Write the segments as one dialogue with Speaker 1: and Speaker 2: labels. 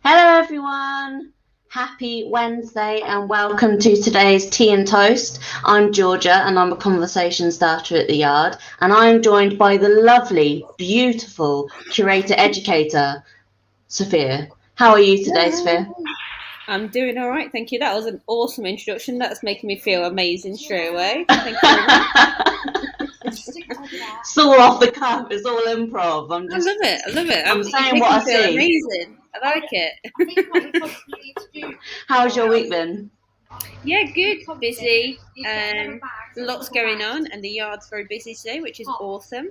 Speaker 1: Hello, everyone. Happy Wednesday and welcome to today's Tea and Toast. I'm Georgia and I'm a conversation starter at the Yard, and I'm joined by the lovely, beautiful curator educator, Sophia. How are you today, Sophia?
Speaker 2: I'm doing all right, thank you. That was an awesome introduction. That's making me feel amazing straight away. Thank you very much.
Speaker 1: It's all off the cuff. It's all improv.
Speaker 2: I love it. I love it.
Speaker 1: I'm
Speaker 2: You're
Speaker 1: saying
Speaker 2: making
Speaker 1: what I
Speaker 2: me feel
Speaker 1: see.
Speaker 2: amazing. I like it.
Speaker 1: How's your week been?
Speaker 2: Yeah, good. Busy. Lots going on, and the yard's very busy today, which is awesome.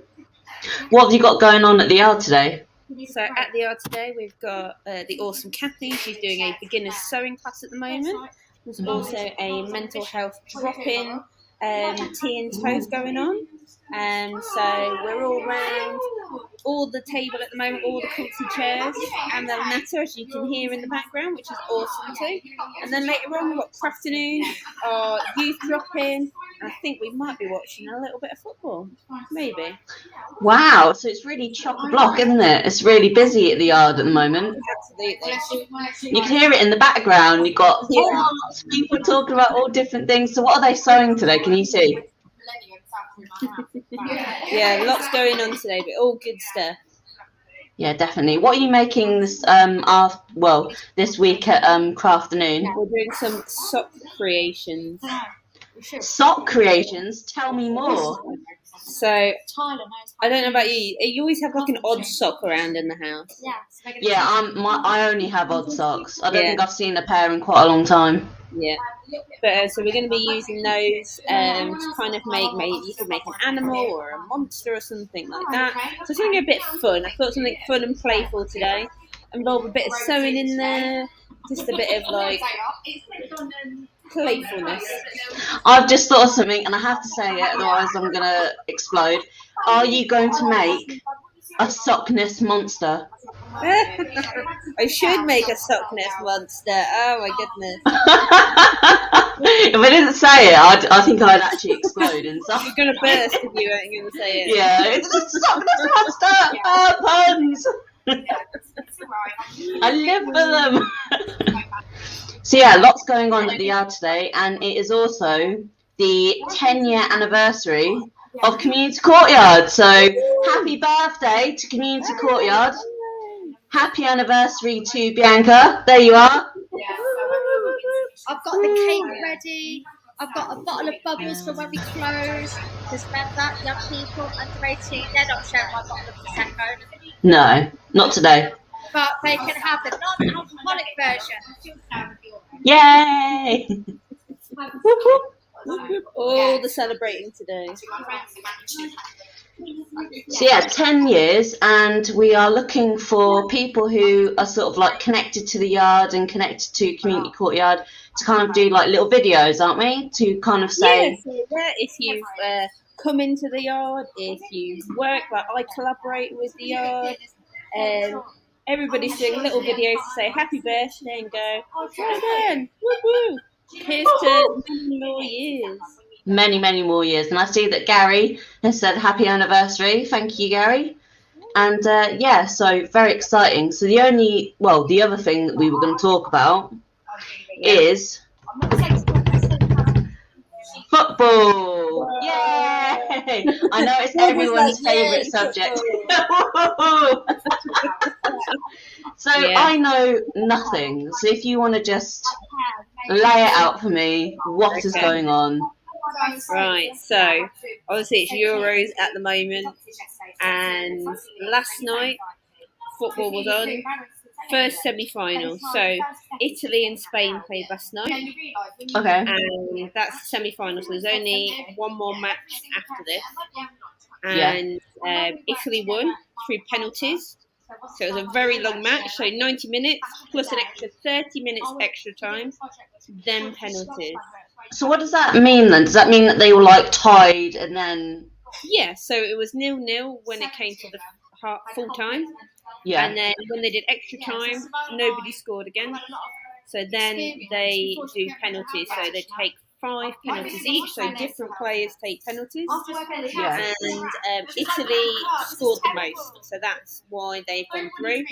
Speaker 1: What have you got going on at the Yard today?
Speaker 2: So at the yard today, we've got the awesome Kathy. She's doing a beginner's sewing class at the moment. There's also a mental health drop-in tea and toast going on. So we're all round all the table at the moment, all the comfy chairs, and the natter, as you can hear in the background, which is awesome too. And then later on, we've got afternoon, our youth drop-in, and I think we might be watching a little bit of football, maybe.
Speaker 1: Wow, so it's really chock-a-block, isn't it? It's really busy at the Yard at the moment.
Speaker 2: Absolutely.
Speaker 1: You can hear it in the background. You've got lots of people talking about all different things. So what are they sewing today? Can you see?
Speaker 2: Yeah, lots going on today, but all good stuff.
Speaker 1: Yeah, definitely. What are you making this this week at Crafternoon?
Speaker 2: We're doing some sock creations.
Speaker 1: Sock creations? Tell me more.
Speaker 2: So I don't know about you. You always have like an odd sock around in the house.
Speaker 1: Yeah, I only have odd socks. I don't think I've seen a pair in quite a long time.
Speaker 2: Yeah. But so we're going to be using those to kind of maybe you could make an animal or a monster or something like that. So something a bit fun. I thought something fun and playful today. Involve a bit of sewing in there, just a bit of like playfulness.
Speaker 1: I've just thought of something, and I have to say it, otherwise I'm going to explode. Are you going to make a sockness monster?
Speaker 2: I should make a sockness monster. Oh my goodness.
Speaker 1: If I didn't say it, I think I'd actually explode inside.
Speaker 2: You're going to burst if you weren't going to say it.
Speaker 1: Yeah, it's a sockness monster! Puns! I live for them! So yeah, lots going on at the Yard today, and it is also the 10-year anniversary of Community Courtyard. So happy birthday to Community Courtyard. Happy anniversary to Bianca. There you are.
Speaker 3: I've got the cake ready. I've got a bottle of bubbles for when we close. Because remember, young people under 18, they're not sharing my bottle of Prosecco.
Speaker 1: No, not today.
Speaker 3: But they can have the non-alcoholic version.
Speaker 1: Yay!
Speaker 2: All the celebrating today.
Speaker 1: So yeah, 10 years, and we are looking for people who are sort of like connected to the Yard and connected to Community Courtyard to kind of do like little videos, aren't we? To kind of say...
Speaker 2: if you've come into the Yard, if you've worked, like I collaborate with the Yard, everybody's doing little videos to say happy birthday and go, oh, try again, woo-woo, here's to many more years.
Speaker 1: Many, many more years. And I see that Gary has said happy anniversary. Thank you, Gary. And yeah, so very exciting. So the other thing that we were going to talk about is football. Yay! I know it's everyone's favourite subject. So I know nothing. So if you want to just lay it out for me, what is going on?
Speaker 2: Right, so obviously it's Euros at the moment, and last night football was on, first semi-final. So Italy and Spain played last night.
Speaker 1: Okay.
Speaker 2: And that's semi-final, so there's only one more match after this. And Italy won through penalties. So it was a very long match, so 90 minutes plus an extra 30 minutes extra time, then penalties.
Speaker 1: So what does that mean then? Does that mean that they were like tied and then...
Speaker 2: Yeah, so it was 0-0 when it came to the full time.
Speaker 1: Yeah.
Speaker 2: And then when they did extra time, nobody scored again. So then they do penalties. So they take 5 penalties each, so different players take penalties.
Speaker 1: Yeah.
Speaker 2: And Italy scored the most, so that's why they've gone through.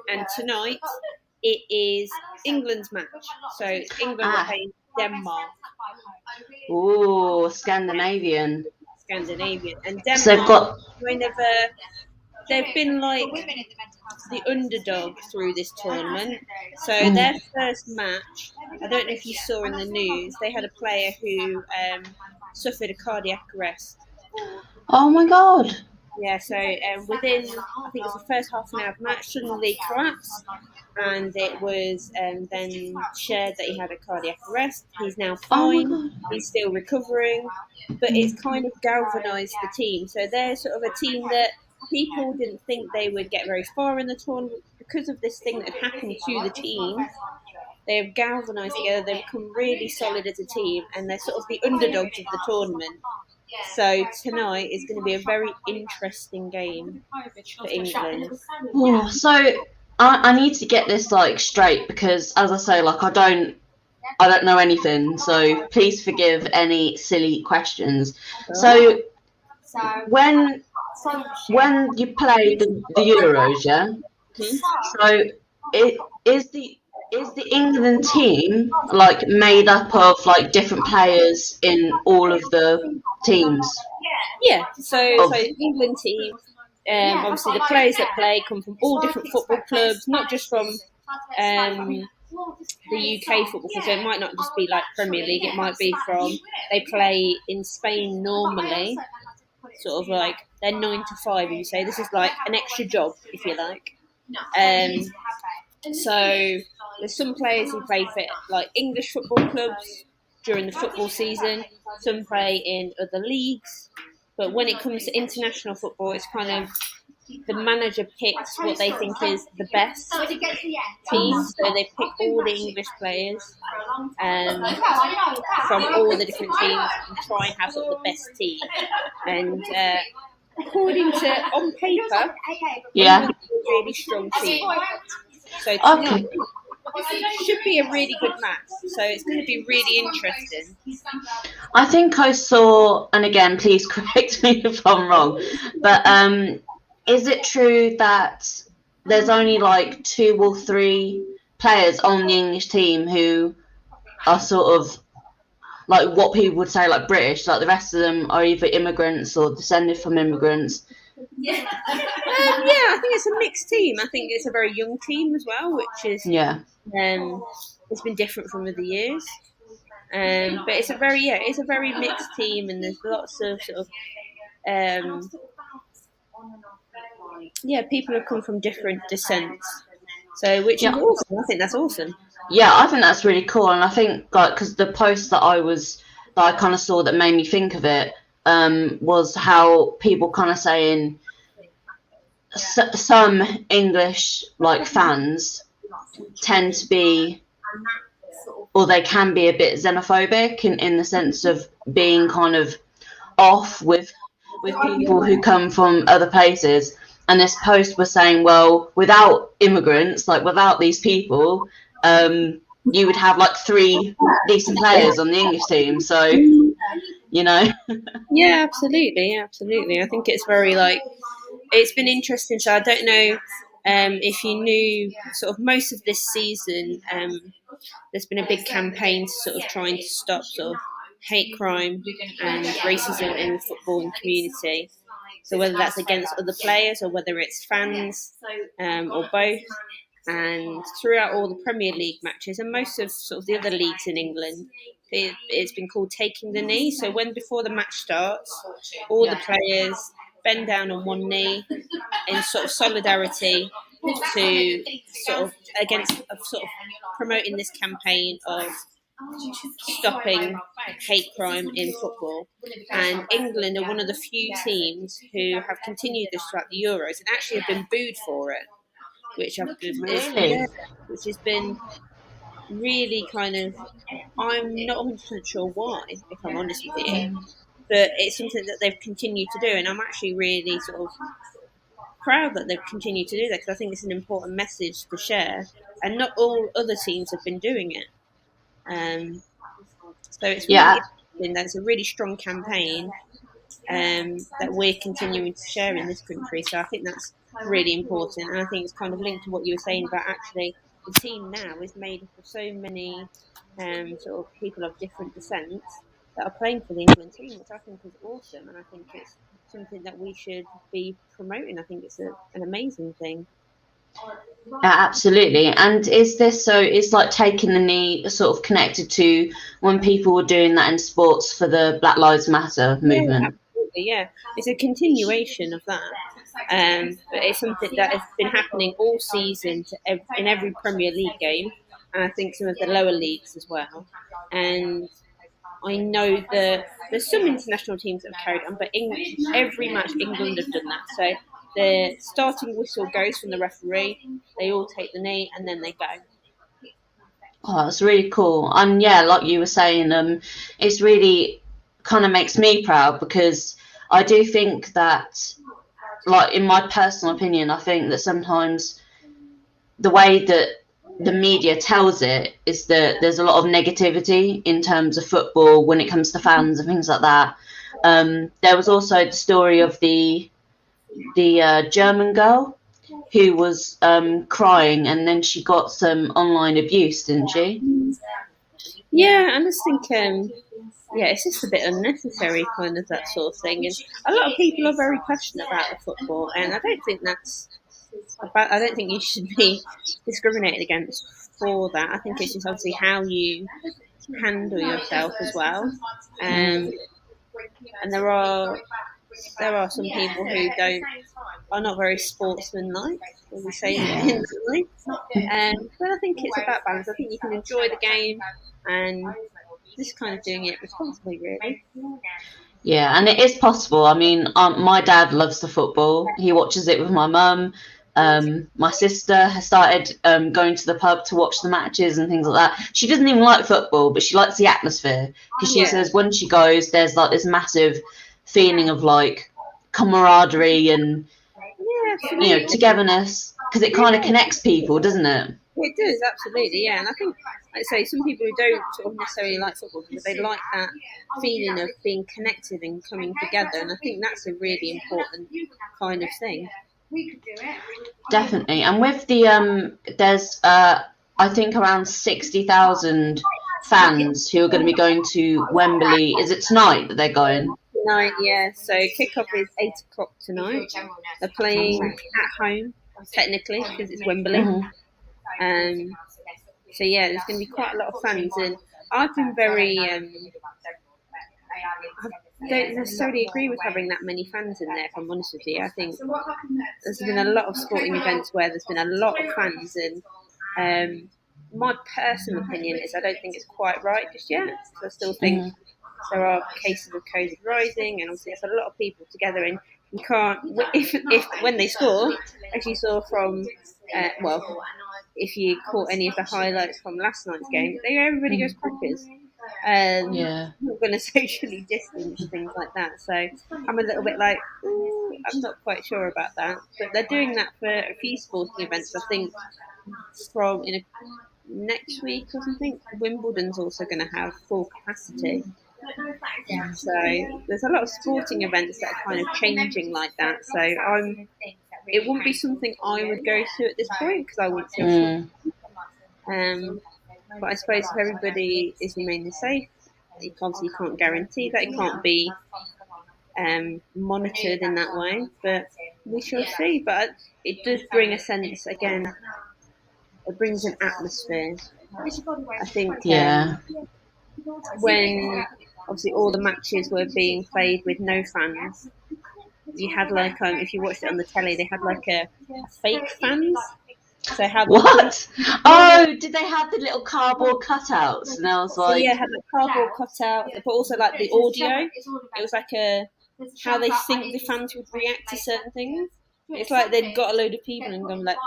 Speaker 2: And tonight, it is England's match. So England are playing Denmark.
Speaker 1: Ooh, Scandinavian.
Speaker 2: Scandinavian. And
Speaker 1: So they've
Speaker 2: Denmark
Speaker 1: got.
Speaker 2: kind of they've been like the underdog through this tournament. So their first match, I don't know if you saw in the news, they had a player who suffered a cardiac arrest.
Speaker 1: Oh my god.
Speaker 2: Yeah, so within, I think it was the first half an hour of the match, suddenly collapsed, and it was then shared that he had a cardiac arrest. He's now
Speaker 1: Oh my
Speaker 2: fine.
Speaker 1: god.
Speaker 2: He's still recovering, but it's kind of galvanised the team. So they're sort of a team that people didn't think they would get very far in the tournament because of this thing that had happened to the team. They've galvanised together. They've become really solid as a team, and they're sort of the underdogs of the tournament. So tonight is going to be a very interesting game for England.
Speaker 1: Oh, so I need to get this like straight because, as I say, like I don't know anything. So please forgive any silly questions. So when you play the Euros, yeah. So it is the England team like made up of like different players in all of the teams?
Speaker 2: Yeah, so England team, obviously the players that play come from all different football clubs, not just from the UK football clubs. So it might not just be like Premier League, it might be from, they play in Spain normally, sort of like they're 9 to 5, and you say this is like an extra job, if you like. So there's some players who play for like English football clubs during the football season, some play in other leagues. But when it comes to international football, it's kind of the manager picks what they think is the best team. So they pick all the English players from all the different teams and try and have sort of the best team. And according to on paper,
Speaker 1: Yeah.
Speaker 2: England is a really strong team. So
Speaker 1: Okay.
Speaker 2: it should be a really good match. So it's going to be really interesting.
Speaker 1: I think I saw, and again, please correct me if I'm wrong, but is it true that there's only like 2 or 3 players on the English team who are sort of like what people would say like British, like the rest of them are either immigrants or descended from immigrants?
Speaker 2: Yeah, I think it's a mixed team. I think it's a very young team as well, which is it's been different from other years. But it's a very mixed team, and there's lots of sort of people have come from different descents. So which is awesome. I think that's awesome.
Speaker 1: Yeah, I think that's really cool, and I think like because the post that I kind of saw that made me think of it was how people kind of saying some English like fans tend to be, or they can be a bit xenophobic in the sense of being kind of off with people who come from other places. And this post was saying, well, without immigrants, like without these people, you would have like 3 decent players on the English team. So, you know.
Speaker 2: Yeah, absolutely. I think it's very it's been interesting. So I don't know if you knew sort of most of this season, there's been a big campaign to sort of trying to stop sort of hate crime and racism in the footballing community. So whether that's against other players or whether it's fans or both. And throughout all the Premier League matches and most of sort of the other leagues in England, it's been called taking the knee. So before the match starts, all the players bend down on one knee in sort of solidarity to sort of promoting this campaign of stopping hate crime in football. And England are one of the few teams who have continued this throughout the Euros and actually have been booed for it, which has been really kind of, I'm not 100% sure why, if I'm honest with you, but it's something that they've continued to do, and I'm actually really sort of proud that they've continued to do that, because I think it's an important message to share, and not all other teams have been doing it. So it's really interesting that it's a really strong campaign that we're continuing to share in this country. So I think that's really important, and I think it's kind of linked to what you were saying about actually the team now is made up of so many sort of people of different descents that are playing for the England team, which I think is awesome, and I think it's something that we should be promoting. I think it's an amazing thing.
Speaker 1: Yeah, absolutely. And is this so? Is like taking the knee sort of connected to when people were doing that in sports for the Black Lives Matter movement?
Speaker 2: Yeah, absolutely. Yeah, it's a continuation of that. But it's something that has been happening all season in every Premier League game, and I think some of the lower leagues as well. And I know that there's some international teams that have carried on, but every match England have done that. So the starting whistle goes from the referee, they all take the knee, and then they go.
Speaker 1: Oh, that's really cool. And yeah, like you were saying, it's really kind of makes me proud because I do think that, like in my personal opinion, I think that sometimes the way that the media tells it is that there's a lot of negativity in terms of football when it comes to fans and things like that. There was also the story of the German girl who was crying, and then she got some online abuse, didn't she?
Speaker 2: Yeah, I just think yeah, it's just a bit unnecessary, kind of that sort of thing. And a lot of people are very passionate about the football, and I don't think that's about. I don't think you should be discriminated against for that. I think it's just obviously how you handle yourself as well. And there are some people who are not very sportsmanlike, as we say in life. But I think it's about balance. I think you can enjoy the game and just kind of doing it responsibly, really.
Speaker 1: Yeah, and it is possible. I mean, my dad loves the football. He watches it with my mum. My sister has started going to the pub to watch the matches and things like that. She doesn't even like football, but she likes the atmosphere because she says when she goes, there's like this massive feeling of like camaraderie and togetherness because it kind of connects people, doesn't it?
Speaker 2: It does, absolutely, yeah. And I think, like I say, some people who don't sort of necessarily like football, but they like that feeling of being connected and coming together. And I think that's a really important kind of thing.
Speaker 1: Definitely. And with the there's I think around 60,000 fans who are going to be going to Wembley. Is it tonight that they're going?
Speaker 2: Tonight, yeah. So kickoff is 8:00 tonight. They're playing at home, technically, because it's Wembley.
Speaker 1: Mm-hmm.
Speaker 2: So yeah, there's going to be quite a lot of fans, and I've been very. I don't necessarily agree with having that many fans in there. If I'm honest with you, I think there's been a lot of sporting events where there's been a lot of fans, and my personal opinion is I don't think it's quite right just yet. So I still think there are cases of COVID rising, and obviously there's a lot of people together, and you can't. If when they score, as you saw from if you caught any of the highlights from last night's game, everybody goes crackers. Not going to socially distance and things like that. So I'm a little bit like, I'm not quite sure about that. But they're doing that for a few sporting events. I think from next week or something, Wimbledon's also going to have full capacity. So there's a lot of sporting events that are kind of changing like that. So it wouldn't be something I would go to at this point because I wouldn't feel sure. But I suppose if everybody is remaining safe, obviously you can't guarantee that. It can't be monitored in that way. But we shall see. But it does bring a sense, again, it brings an atmosphere. I think when obviously all the matches were being played with no fans, you had like if you watched it on the telly, they had like a fake fans. So
Speaker 1: what? Oh, did they have the little cardboard cutouts? And I was like,
Speaker 2: so yeah, had the cardboard cutout, but also like the audio. It was like how they think the fans would react to certain things. It's like they'd got a load of people and gone like,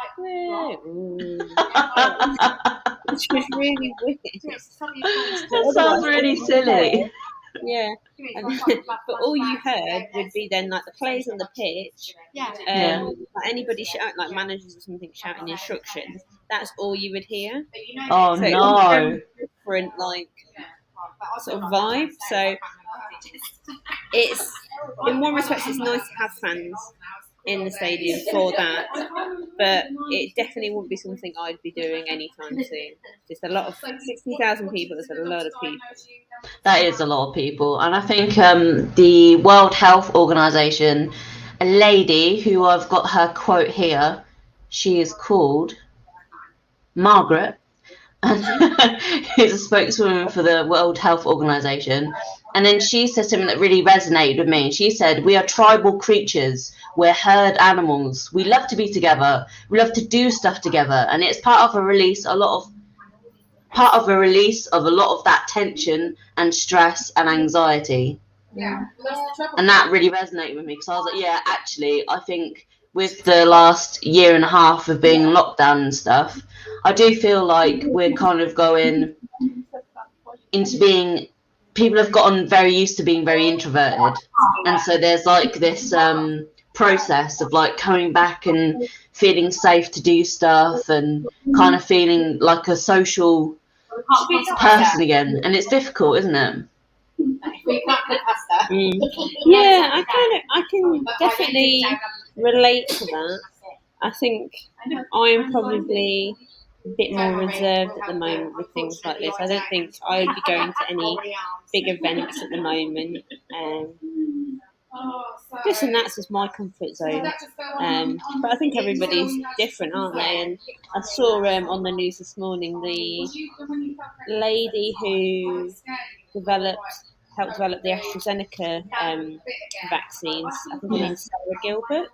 Speaker 2: which was really weird.
Speaker 1: That sounds really silly.
Speaker 2: Yeah, but all you heard would be then like the players on the pitch, like anybody like managers or something shouting instructions. That's all you would hear.
Speaker 1: Oh
Speaker 2: so
Speaker 1: no!
Speaker 2: Different like sort of vibe. So it's in one respect it's nice to have fans, in the stadium for that, but it definitely wouldn't be something I'd be doing anytime soon. Just a lot of 60,000 people is a lot of people.
Speaker 1: That is a lot of people, and I think the World Health Organization, a lady who I've got her quote here, she is called Margaret, and who's a spokeswoman for the World Health Organization. And then she said something that really resonated with me. She said, "We are tribal creatures. We're herd animals. We love to be together. We love to do stuff together." And it's part of a release of a lot of that tension and stress and anxiety.
Speaker 2: Yeah.
Speaker 1: And that really resonated with me, because I was like, yeah, actually, I think with the last year and a half of being in lockdown and stuff, I do feel like we're kind of going into being, people have gotten very used to being very introverted, and so there's like this process of like coming back and feeling safe to do stuff and kind of feeling like a social person again, and it's difficult, isn't it?
Speaker 2: Yeah, I can definitely relate to that. I think I'm probably a bit more reserved at the moment with things like this. I don't think I would be going to any big events at the moment. And that's just my comfort zone. But I think everybody's different, aren't they? And I saw on the news this morning the lady who helped develop the AstraZeneca vaccines. I think her name's Sarah Gilbert.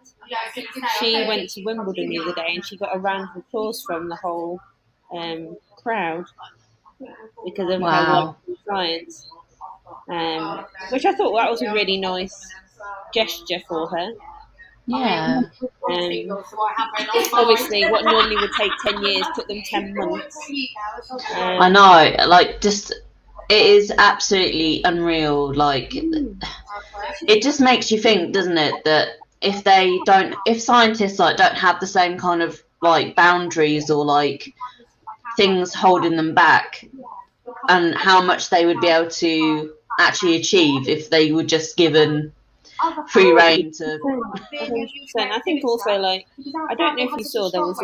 Speaker 2: She went to Wimbledon the other day and she got a round of applause from the whole crowd because of her work in science, which I thought that was a really nice gesture for her.
Speaker 1: Yeah.
Speaker 2: Obviously, what normally would take 10 years took them 10 months.
Speaker 1: I know, like, just, it is absolutely unreal. Like, it just makes you think, doesn't it, that if scientists like don't have the same kind of like boundaries or like things holding them back, and how much they would be able to actually achieve if they were just given free reign to.
Speaker 2: 100%. I think also, like, I don't know if you saw, there was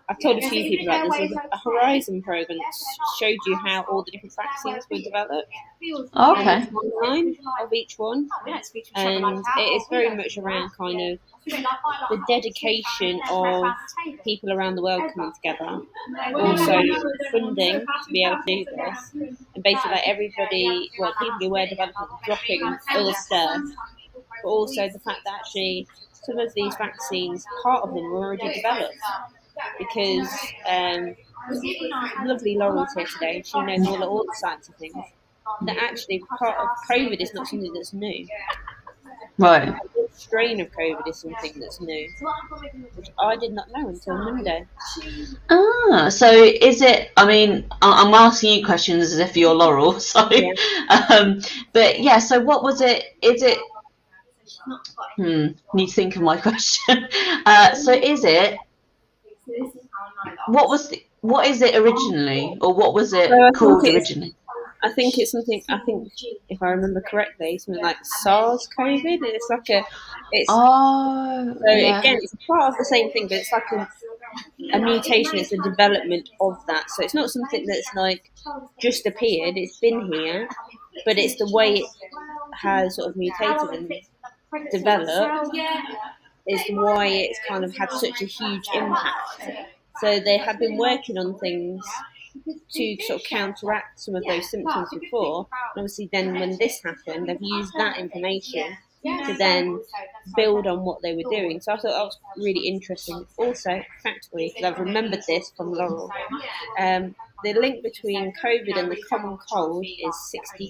Speaker 2: I've told a few people about this. There's a Horizon program that showed you how all the different vaccines were developed.
Speaker 1: Okay.
Speaker 2: Online of each one, and it is very much around kind of the dedication of people around the world coming together, also funding to be able to do this, and basically like everybody, well, people who were developing, dropping other stuff, but also the fact that actually some of these vaccines, part of them were already developed, because lovely Laurel's here today, she knows all the science of things, that actually part of COVID is not something that's new.
Speaker 1: Right.
Speaker 2: The strain of COVID is something that's new, which I did not know until Monday.
Speaker 1: So is it, I mean, I'm asking you questions as if you're Laurel, so, yeah. But yeah, so what was it, is it, need to think of my question. So is it, what is it originally, or what was it called originally?
Speaker 2: I think it's something, if I remember correctly, something like SARS-CoV. It's like again, it's part of the same thing, but it's like a mutation. It's a development of that. So it's not something that's like just appeared. It's been here, but it's the way it has sort of mutated and developed is why it's kind of had such a huge impact. So they have been working on things to sort of counteract some of those symptoms before. And obviously then when this happened, they've used that information to then build on what they were doing. So I thought that was really interesting. Also, factually, because I've remembered this from Laurel, the link between COVID and the common cold is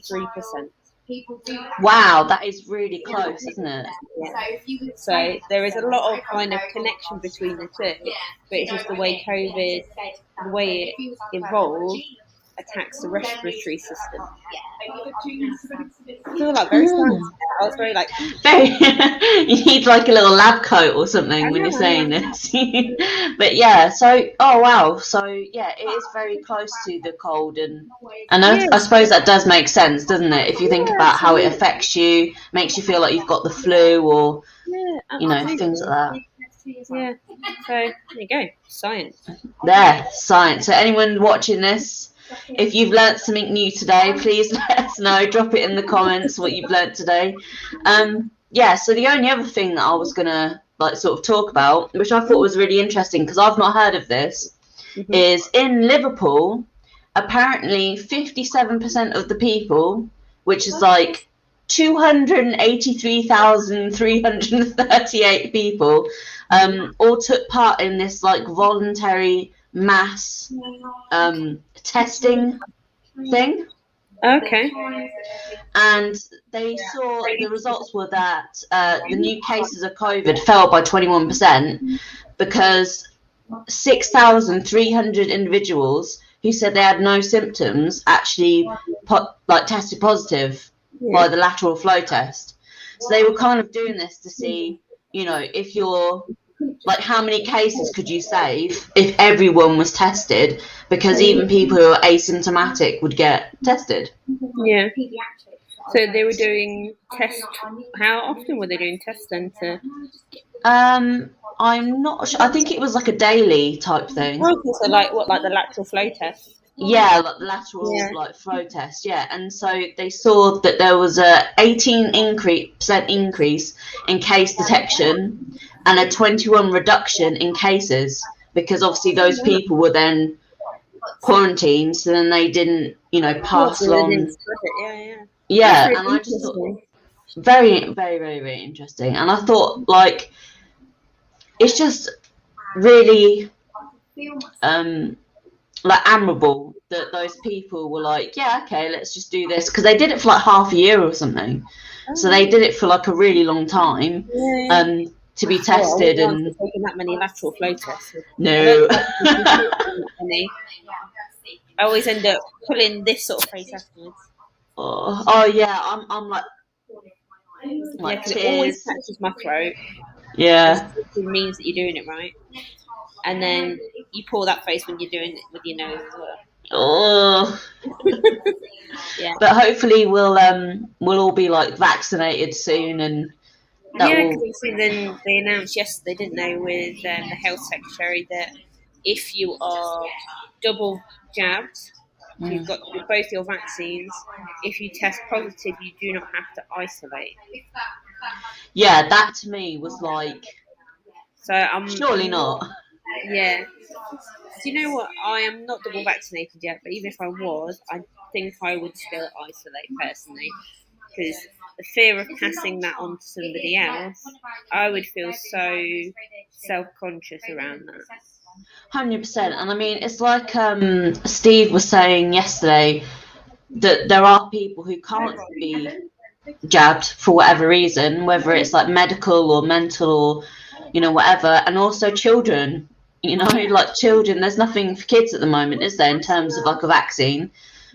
Speaker 2: 63%.
Speaker 1: Wow, that is really close, isn't it?
Speaker 2: Yeah. So there is a lot of kind of connection between the two, but it's just the way COVID, the way it evolved, attacks the respiratory system. I feel like very science. I was very like,
Speaker 1: very. You need like a little lab coat or something when you're saying this. But yeah, so wow, so yeah, it is very close to the cold, and I suppose that does make sense, doesn't it? If you think about how it affects you, makes you feel like you've got the flu, or things like that.
Speaker 2: Yeah. So there you go, science.
Speaker 1: There, science. So anyone watching this, if you've learnt something new today, please let us know. Drop it in the comments what you've learnt today. So the only other thing that I was gonna sort of talk about, which I thought was really interesting because I've not heard of this, is in Liverpool, apparently 57% of the people, which is like 283,338 people, all took part in this voluntary mass testing thing.
Speaker 2: Okay.
Speaker 1: And they saw the results were that the new cases of COVID fell by 21% because 6,300 individuals who said they had no symptoms actually tested positive by the lateral flow test. So they were kind of doing this to see, if you're how many cases could you save if everyone was tested, because even people who are asymptomatic would get tested.
Speaker 2: Yeah. So they were doing tests. How often were they doing tests then?
Speaker 1: I'm not sure. I think it was like a daily type thing.
Speaker 2: Okay, so like the lateral flow test?
Speaker 1: Yeah, like the lateral flow test. Yeah, and so they saw that there was a 18% increase in case detection and a 21 reduction in cases, because obviously those people were then quarantined, so then they didn't, pass on. Yeah, and I just thought very, very, very, very interesting. And I thought it's just really admirable that those people were like, yeah, okay, let's just do this, because they did it for half a year or something. So they did it for a really long time to be tested. And
Speaker 2: taking that many lateral flow tests.
Speaker 1: No.
Speaker 2: I always end up pulling this sort of face afterwards.
Speaker 1: Oh yeah, I'm like
Speaker 2: because it always catches my throat.
Speaker 1: Yeah.
Speaker 2: It means that you're doing it right. And then you pull that face when you're doing it with your nose as well.
Speaker 1: Oh.
Speaker 2: Yeah.
Speaker 1: But hopefully we'll all be vaccinated soon, and
Speaker 2: because then they announced yesterday, didn't they, with the health secretary, that if you are double jabbed, so you've got both your vaccines, if you test positive, you do not have to isolate.
Speaker 1: Yeah, that to me was
Speaker 2: so
Speaker 1: surely not.
Speaker 2: Yeah. Do you know what? I am not double vaccinated yet, but even if I was, I think I would still isolate personally, because the fear of passing that on to somebody else, I would feel so self-conscious around that.
Speaker 1: 100%. And I mean, it's like Steve was saying yesterday, that there are people who can't be jabbed for whatever reason, whether it's medical or mental or whatever, and also children. Children, there's nothing for kids at the moment, is there, in terms of a vaccine?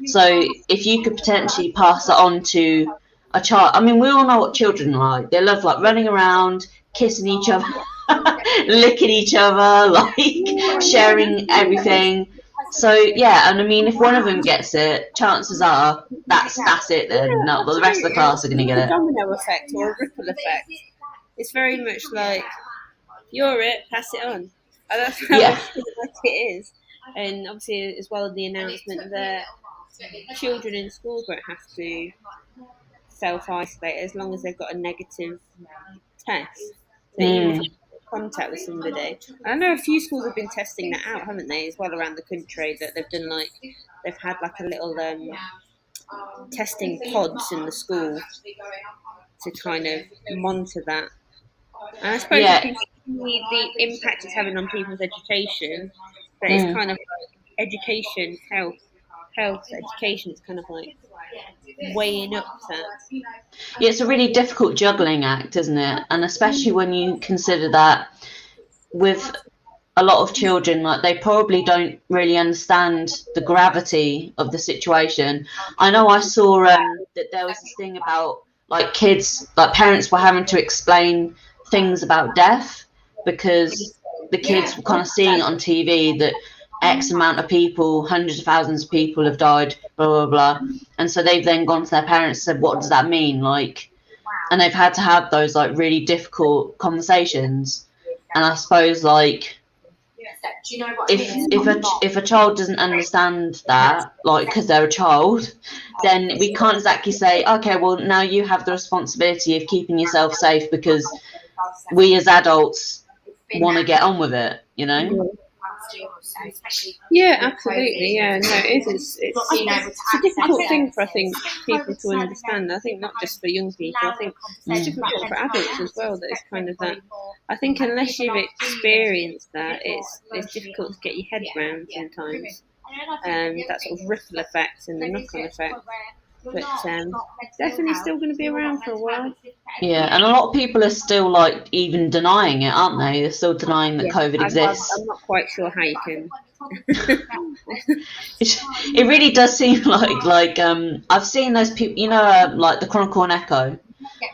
Speaker 1: So if you could potentially pass it on to a child, I mean, we all know what children are like. They love running around, kissing each other, licking each other, sharing everything. So yeah, and I mean, if one of them gets it, chances are that's it then. No, the rest of the class are going to get it.
Speaker 2: A domino effect or a ripple effect. It's very much like, you're it, pass it on. And that's how it is. And obviously, as well as the announcement that children in schools won't have to self-isolate as long as they've got a negative test. So even if contact with somebody. I know a few schools have been testing that out, haven't they, as well, around the country, that they've done they've had a little testing pods in the school to kind of monitor that. And I suppose the impact it's having on people's education, that it's kind of education, health, education, it's kind of weighing up that.
Speaker 1: Yeah, it's a really difficult juggling act, isn't it? And especially when you consider that with a lot of children, like, they probably don't really understand the gravity of the situation. I know I saw that there was this thing about, like, kids, like, parents were having to explain things about death because the kids were kind of seeing it on TV that X amount of people, hundreds of thousands of people have died, blah, blah, blah. And so they've then gone to their parents and said, what does that mean? Like, and they've had to have those, like, really difficult conversations. And I suppose, like, if a child doesn't understand that, like, because they're a child, then we can't exactly say, okay, well, now you have the responsibility of keeping yourself safe because we as adults want to get on with it, you know?
Speaker 2: Yeah, absolutely. Yeah, no, it's a difficult thing for, I think, people to understand. I think not just for young people. I think it's difficult for adults as well. That it's kind of that. I think unless you've experienced that, it's difficult to get your head around sometimes. That sort of ripple effect and the knock-on effect. But definitely still going to be around for a while.
Speaker 1: Yeah, and a lot of people are still, like, even denying it, aren't they? They're still denying that COVID exists.
Speaker 2: I'm not quite sure how you can.
Speaker 1: It really does seem like I've seen those people, you know, like the Chronicle and Echo.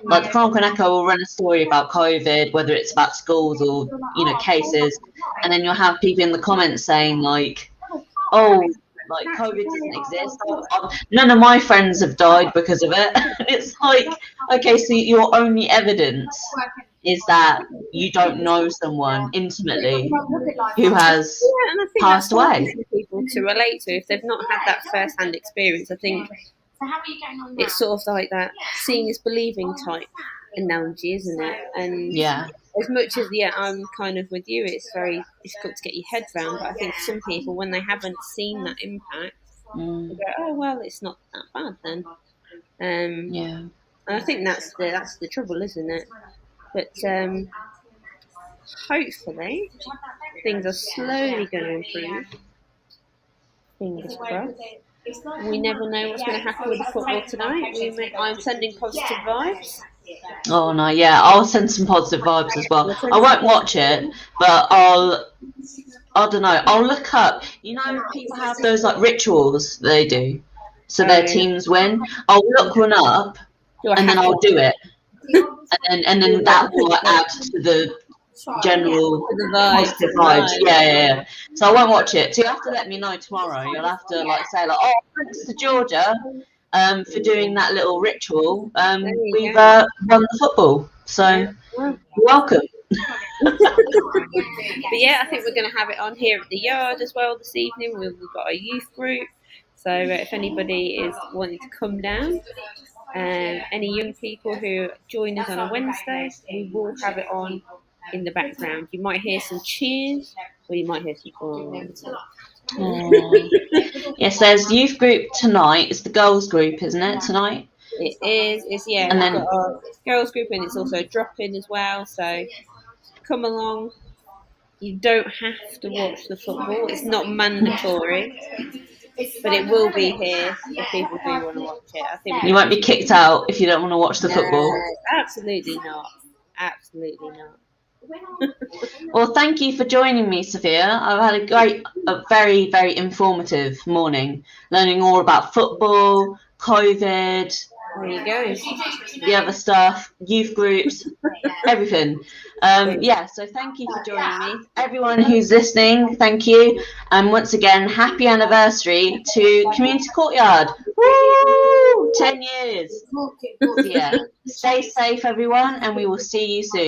Speaker 1: Like the Chronicle and Echo will run a story about COVID, whether it's about schools or, you know, cases, and then you'll have people in the comments saying, like, oh, like, COVID doesn't exist. None of my friends have died because of it. It's like, okay, so your only evidence is that you don't know someone intimately who has passed away.
Speaker 2: For people to relate to if they've not had that first-hand experience. I think it's sort of like that seeing is believing type analogy, isn't it? And
Speaker 1: yeah,
Speaker 2: as much as I'm kind of with you, it's very difficult to get your head around. But I think some people, when they haven't seen that impact, they go, "Oh well, it's not that bad then."
Speaker 1: Yeah,
Speaker 2: and I think that's the trouble, isn't it? But hopefully, things are slowly going to improve. Fingers crossed. We never know what's going to happen with the football tonight. I'm sending positive vibes.
Speaker 1: Oh no, yeah, I'll send some positive vibes as well. I won't watch it, but I don't know, I'll look up, you know, people have those, like, rituals they do so their teams win. I'll look one up and then I'll do it, and then that will, like, add to the general positive vibes. Yeah. So I won't watch it. So you have to let me know tomorrow. You'll have to, like, say, like, oh, thanks to Georgia for doing that little ritual. We've won the football. So you're welcome.
Speaker 2: But yeah, I think we're going to have it on here at the yard as well this evening. We've got a youth group. So if anybody is wanting to come down, any young people who join us on a Wednesday, we will have it on in the background. You might hear some cheers, or you might hear some
Speaker 1: Yes, there's youth group tonight. It's the girls group, isn't it, tonight?
Speaker 2: It is. It's and then got a girls group, and it's also a drop-in as well. So come along. You don't have to watch the football. It's not mandatory. But it will be here if people do want to watch it. I think
Speaker 1: you won't be kicked out if you don't want to watch the football.
Speaker 2: Absolutely not. Absolutely not.
Speaker 1: Well, thank you for joining me, Sophia. I've had a very, very informative morning, learning all about football, COVID.
Speaker 2: There you go.
Speaker 1: The other stuff, youth groups, everything. So thank you for joining me. Everyone who's listening, thank you. And once again, happy anniversary to Community Courtyard. Woo! 10 years. Yeah. Stay safe, everyone, and we will see you soon.